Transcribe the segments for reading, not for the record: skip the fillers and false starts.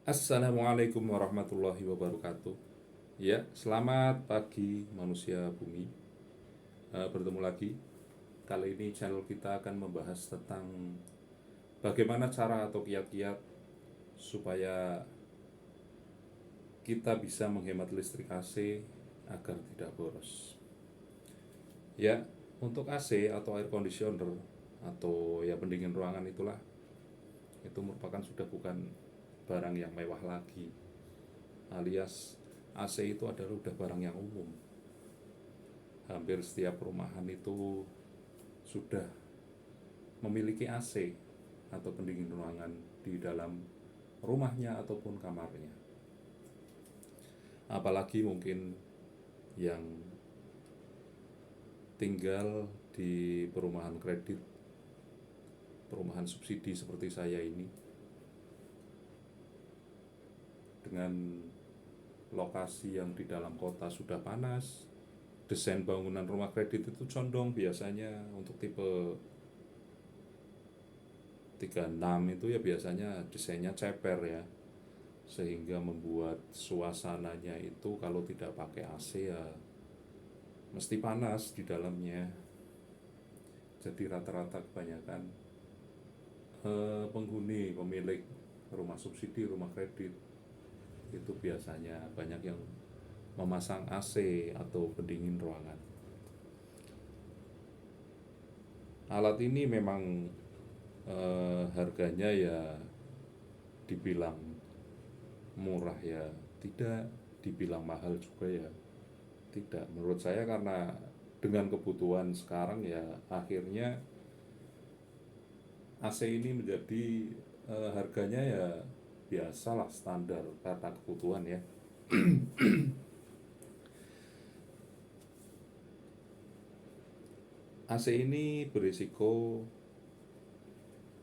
Assalamualaikum warahmatullahi wabarakatuh. Ya, selamat pagi manusia bumi. Bertemu lagi. Kali ini channel kita akan membahas tentang bagaimana cara atau kiat-kiat supaya kita bisa menghemat listrik AC agar tidak boros. Ya, untuk AC atau air conditioner atau ya pendingin ruangan itulah, itu merupakan sudah bukan barang yang mewah lagi, alias AC itu adalah udah barang yang umum. Hampir setiap perumahan itu sudah memiliki AC atau pendingin ruangan di dalam rumahnya ataupun kamarnya. Apalagi mungkin yang tinggal di perumahan kredit, perumahan subsidi seperti saya ini, dengan lokasi yang di dalam kota sudah panas. Desain bangunan rumah kredit itu condong biasanya untuk tipe 36 itu ya biasanya desainnya ceper ya, sehingga membuat suasananya itu kalau tidak pakai AC ya mesti panas di dalamnya. Jadi rata-rata kebanyakan penghuni pemilik rumah subsidi, rumah kredit itu biasanya banyak yang memasang AC atau pendingin ruangan. Alat ini memang harganya ya dibilang murah ya tidak, dibilang mahal juga ya tidak. Menurut saya karena dengan kebutuhan sekarang ya akhirnya AC ini menjadi harganya ya biasalah standar karena kebutuhan ya. AC ini berisiko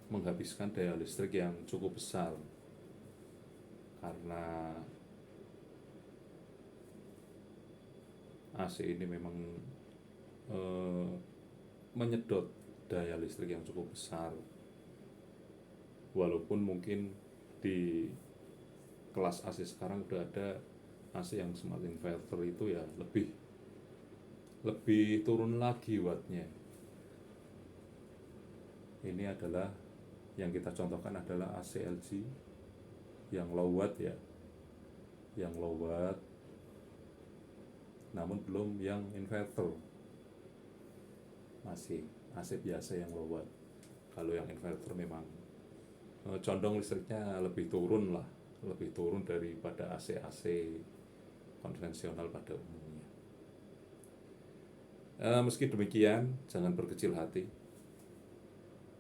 menghabiskan daya listrik yang cukup besar karena AC ini memang eh, menyedot daya listrik yang cukup besar. Walaupun mungkin di kelas AC sekarang udah ada AC yang smart inverter itu ya lebih lebih turun lagi wattnya. Ini adalah yang kita contohkan adalah AC LG yang low watt ya, yang low watt namun belum yang inverter, masih AC biasa yang low watt. Kalau yang inverter memang condong listriknya lebih turun lah, lebih turun daripada AC-AC konvensional pada umumnya. Meski demikian, jangan berkecil hati.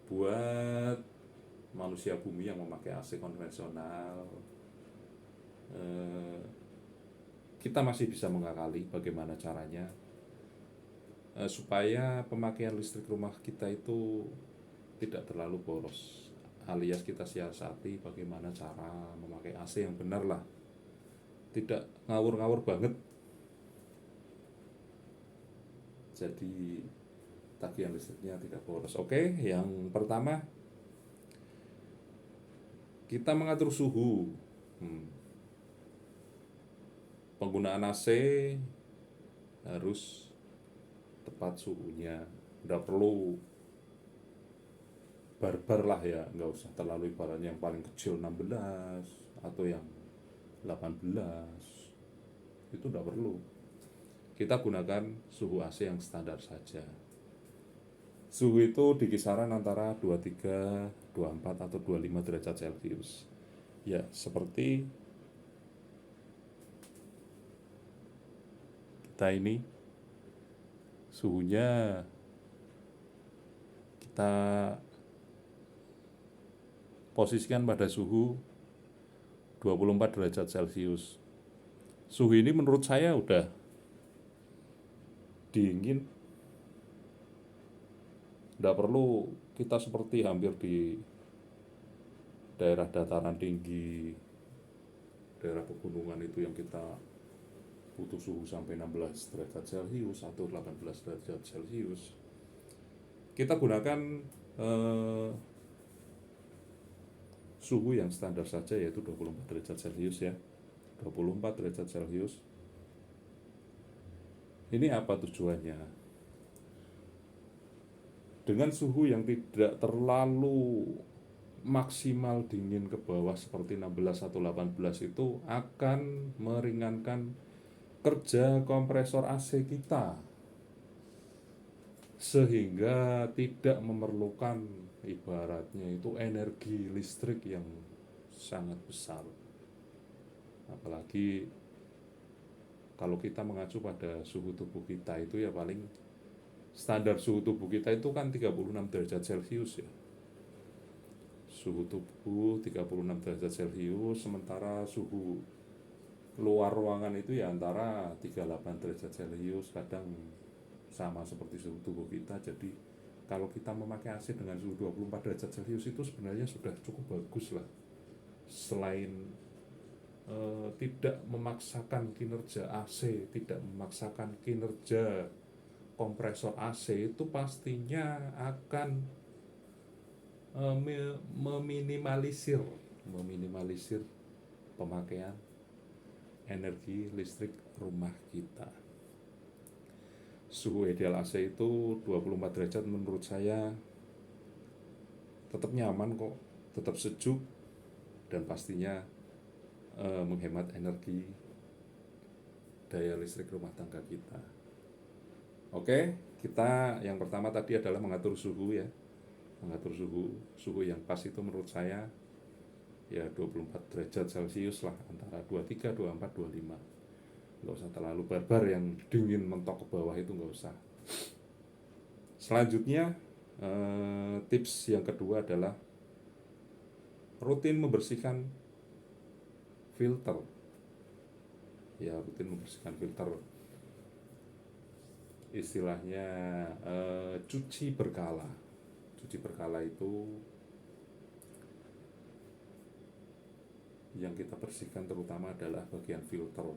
Buat manusia bumi yang memakai AC konvensional, kita masih bisa mengakali bagaimana caranya supaya pemakaian listrik rumah kita itu tidak terlalu boros, alias kita siasati bagaimana cara memakai AC yang benar lah, tidak ngawur-ngawur banget. Jadi tagihan listriknya tidak boros. Oke, yang pertama kita mengatur suhu. Penggunaan AC harus tepat suhunya, nggak perlu barbar lah ya, nggak usah terlalu ibaratnya yang paling kecil 16 atau yang 18, itu nggak perlu. Kita gunakan suhu AC yang standar saja. Suhu itu di kisaran antara 23, 24 atau 25 derajat Celcius. Ya, seperti kita ini suhunya kita posisikan pada suhu 24 derajat Celcius. Suhu ini menurut saya udah dingin. Nggak perlu kita seperti hampir di daerah dataran tinggi, daerah pegunungan itu yang kita butuh suhu sampai 16 derajat Celcius atau 18 derajat Celcius. Kita gunakan suhu yang standar saja, yaitu 24 derajat Celcius ya. 24 derajat Celcius. Ini apa tujuannya? Dengan suhu yang tidak terlalu maksimal dingin ke bawah seperti 16 atau 18 itu akan meringankan kerja kompresor AC kita, sehingga tidak memerlukan ibaratnya itu energi listrik yang sangat besar. Apalagi kalau kita mengacu pada suhu tubuh kita itu ya paling standar suhu tubuh kita itu kan 36 derajat Celcius ya. Suhu tubuh 36 derajat Celcius, sementara suhu luar ruangan itu ya antara 38 derajat Celcius, kadang sama seperti suhu tubuh kita. Jadi kalau kita memakai AC dengan suhu 24 derajat Celcius itu sebenarnya sudah cukup bagus lah. Selain tidak memaksakan kinerja AC, tidak memaksakan kinerja kompresor AC, itu pastinya akan meminimalisir pemakaian energi listrik rumah kita. Suhu ideal AC itu 24 derajat menurut saya tetap nyaman kok, tetap sejuk, dan pastinya menghemat energi daya listrik rumah tangga kita. Oke, kita yang pertama tadi adalah mengatur suhu ya. Mengatur suhu yang pas itu menurut saya ya 24 derajat Celcius lah, antara 23, 24, 25. Nggak usah terlalu barbar yang dingin mentok ke bawah, itu nggak usah. Selanjutnya tips yang kedua adalah rutin membersihkan filter. Ya, rutin membersihkan filter. Istilahnya cuci berkala. Cuci berkala itu yang kita bersihkan terutama adalah bagian filter.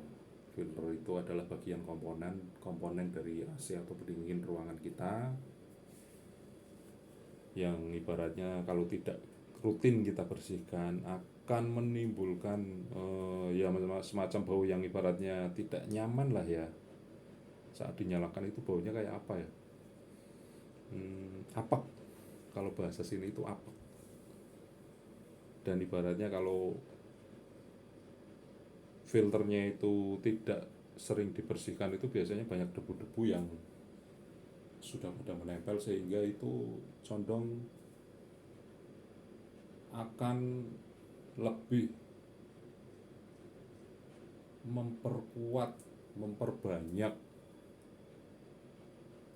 Filter itu adalah bagian komponen dari AC atau pendingin ruangan kita, yang ibaratnya kalau tidak rutin kita bersihkan akan menimbulkan ya semacam bau yang ibaratnya tidak nyaman lah ya. Saat dinyalakan itu baunya kayak apa ya, apak, kalau bahasa sini itu apak. Dan ibaratnya kalau filternya itu tidak sering dibersihkan itu biasanya banyak debu-debu yang sudah pada menempel, sehingga itu condong akan lebih memperkuat, memperbanyak,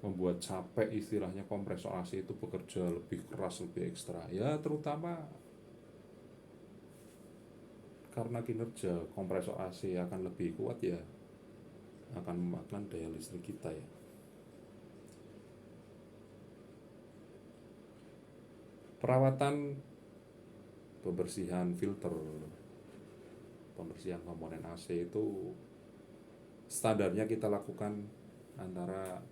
membuat capek istilahnya kompresor AC itu bekerja lebih keras, lebih ekstra ya, terutama karena kinerja kompresor AC akan lebih kuat ya, akan memakan daya listrik kita ya. Perawatan pembersihan filter, pembersihan komponen AC itu standarnya kita lakukan antara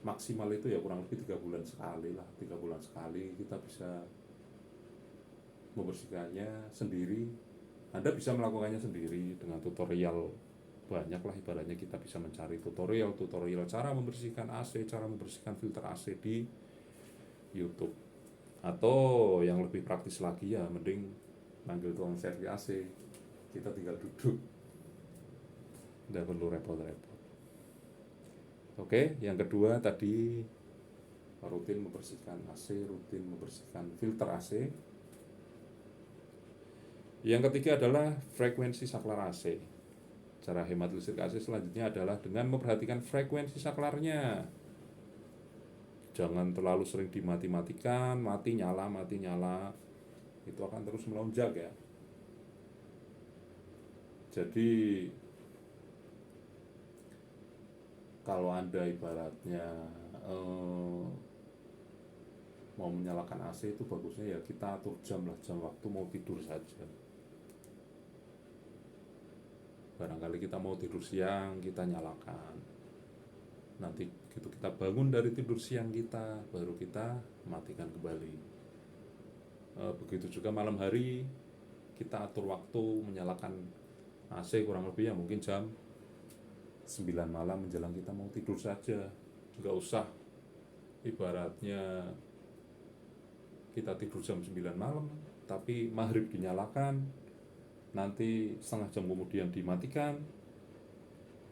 maksimal itu ya kurang lebih 3 bulan sekali lah. 3 bulan sekali kita bisa membersihkannya sendiri. Anda bisa melakukannya sendiri dengan tutorial, banyak lah ibaratnya. Kita bisa mencari tutorial cara membersihkan AC, cara membersihkan filter AC di YouTube. Atau yang lebih praktis lagi ya mending manggil tukang servis AC, kita tinggal duduk, tidak perlu repot-repot. Oke, yang kedua tadi rutin membersihkan AC, rutin membersihkan filter AC. Yang ketiga adalah frekuensi saklar AC. Cara hemat listrik AC selanjutnya adalah dengan memperhatikan frekuensi saklarnya. Jangan terlalu sering dimati-matikan, mati nyala, itu akan terus melonjak ya. Jadi kalau Anda ibaratnya mau menyalakan AC itu bagusnya ya kita atur jam lah, jam waktu mau tidur saja. Barangkali kita mau tidur siang, kita nyalakan. Nanti begitu kita bangun dari tidur siang kita, baru kita matikan kembali. Begitu juga malam hari kita atur waktu menyalakan AC kurang lebih ya mungkin jam 9 malam menjelang kita mau tidur saja. Nggak usah ibaratnya kita tidur jam 9 malam tapi maghrib dinyalakan, nanti setengah jam kemudian dimatikan,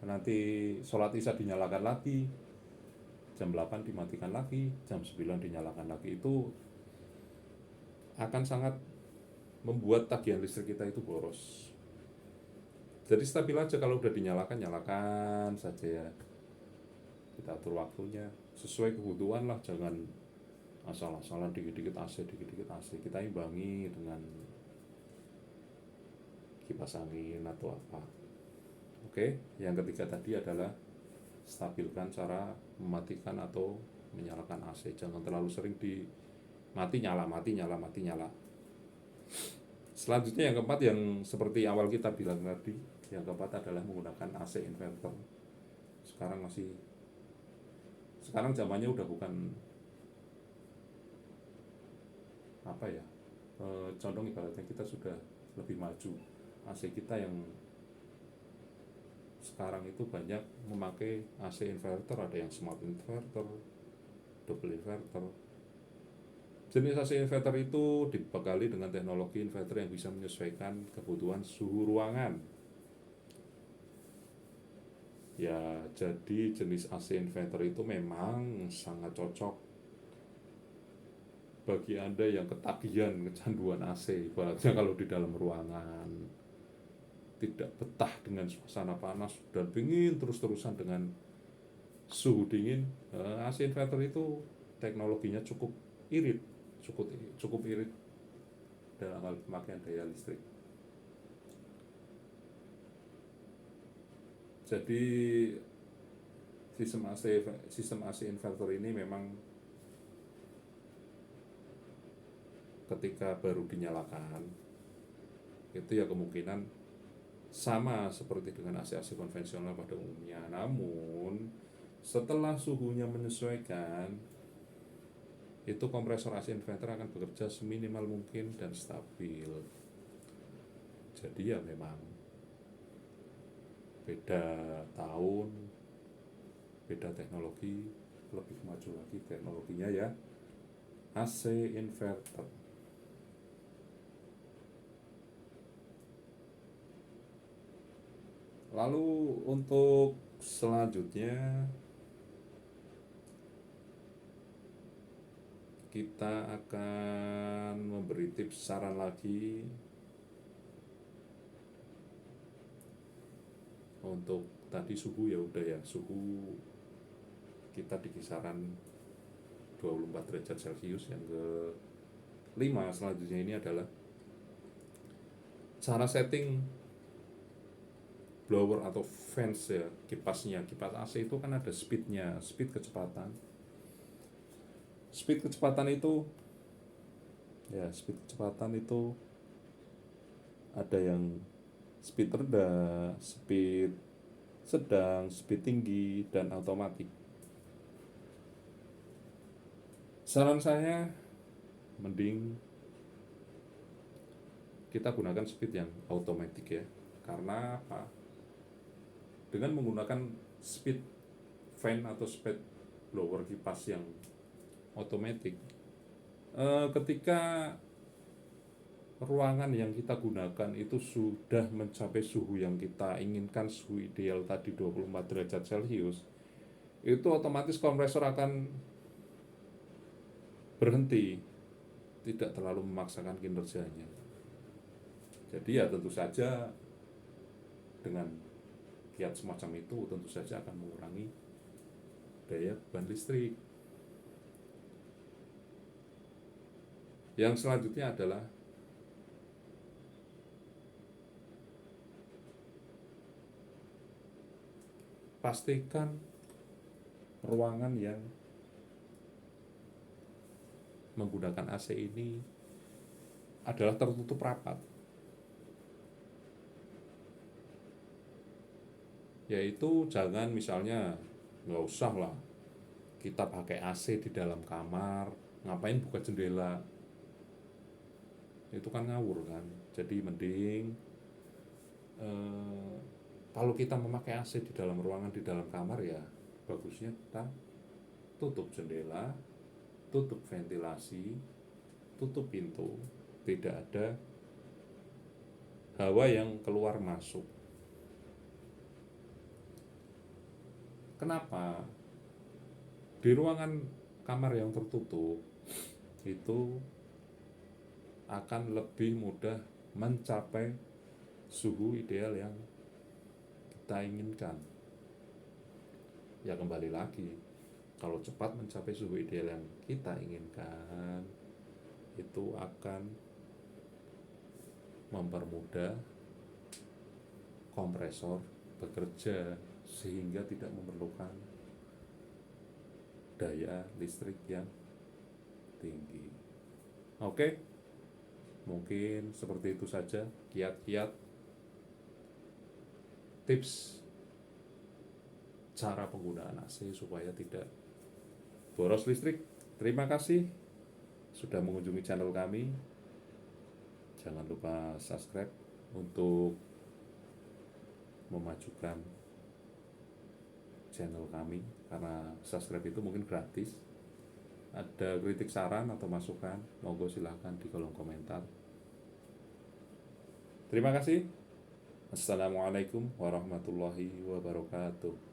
nanti sholat isya dinyalakan lagi, jam 8 dimatikan lagi, jam 9 dinyalakan lagi. Itu akan sangat membuat tagihan listrik kita itu boros. Jadi stabil aja, kalau udah dinyalakan, nyalakan saja ya. Kita atur waktunya sesuai kebutuhan lah, jangan asal-asalan dikit-dikit AC, dikit-dikit AC. Kita imbangi dengan kipas angin atau apa. Oke, yang ketiga tadi adalah stabilkan cara mematikan atau menyalakan AC. Jangan terlalu sering di mati nyala, mati nyala, mati nyala. Selanjutnya yang keempat, yang seperti awal kita bilang tadi, yang keempat adalah menggunakan AC inverter. Sekarang zamannya udah bukan apa ya, condong ibaratnya kita sudah lebih maju. AC kita yang sekarang itu banyak memakai AC inverter, ada yang smart inverter, double inverter. Jenis AC inverter itu dibekali dengan teknologi inverter yang bisa menyesuaikan kebutuhan suhu ruangan. Ya, jadi jenis AC inverter itu memang sangat cocok bagi Anda yang ketagihan, kecanduan AC. Ibaratnya kalau di dalam ruangan tidak betah dengan suasana panas dan ingin terus-terusan dengan suhu dingin, AC inverter itu teknologinya cukup irit dalam hal pemakaian daya listrik. Jadi sistem AC inverter ini memang ketika baru dinyalakan itu ya kemungkinan sama seperti dengan AC-AC konvensional pada umumnya. Namun setelah suhunya menyesuaikan, itu kompresor AC inverter akan bekerja seminimal mungkin dan stabil. Jadi ya memang beda tahun, beda teknologi, lebih maju lagi teknologinya ya, AC inverter. Lalu untuk selanjutnya kita akan memberi tips saran lagi untuk tadi suhu. Ya udah ya, suhu kita di kisaran 24 derajat Celcius. Yang kelima selanjutnya ini adalah cara setting blower atau fans ya, kipasnya. Kipas AC itu kan ada speednya, speed kecepatan itu ada yang speed rendah, speed sedang, speed tinggi, dan otomatis. Saran saya mending kita gunakan speed yang otomatis ya. Karena apa? Dengan menggunakan speed fan atau speed blower kipas yang otomatis, ketika ruangan yang kita gunakan itu sudah mencapai suhu yang kita inginkan, suhu ideal tadi 24 derajat Celcius, itu otomatis kompresor akan berhenti, tidak terlalu memaksakan kinerjanya. Jadi ya tentu saja dengan kiat semacam itu tentu saja akan mengurangi daya beban listrik. Yang selanjutnya adalah pastikan ruangan yang menggunakan AC ini adalah tertutup rapat. Yaitu jangan misalnya, nggak usah lah kita pakai AC di dalam kamar, ngapain buka jendela. itu kan ngawur kan. Jadi mending kalau kita memakai AC di dalam ruangan, di dalam kamar, ya bagusnya kita tutup jendela, tutup ventilasi, tutup pintu, tidak ada hawa yang keluar masuk. Kenapa? Di ruangan kamar yang tertutup itu akan lebih mudah mencapai suhu ideal yang kita inginkan. Ya kembali lagi, kalau cepat mencapai suhu ideal yang kita inginkan, itu akan mempermudah kompresor bekerja sehingga tidak memerlukan daya listrik yang tinggi. Oke, mungkin seperti itu saja kiat-kiat tips cara penggunaan AC supaya tidak boros listrik. Terima kasih sudah mengunjungi channel kami. Jangan lupa subscribe untuk memajukan channel kami, karena subscribe itu mungkin gratis. Ada kritik, saran, atau masukan, monggo silahkan di kolom komentar. Terima kasih. Assalamualaikum warahmatullahi wabarakatuh.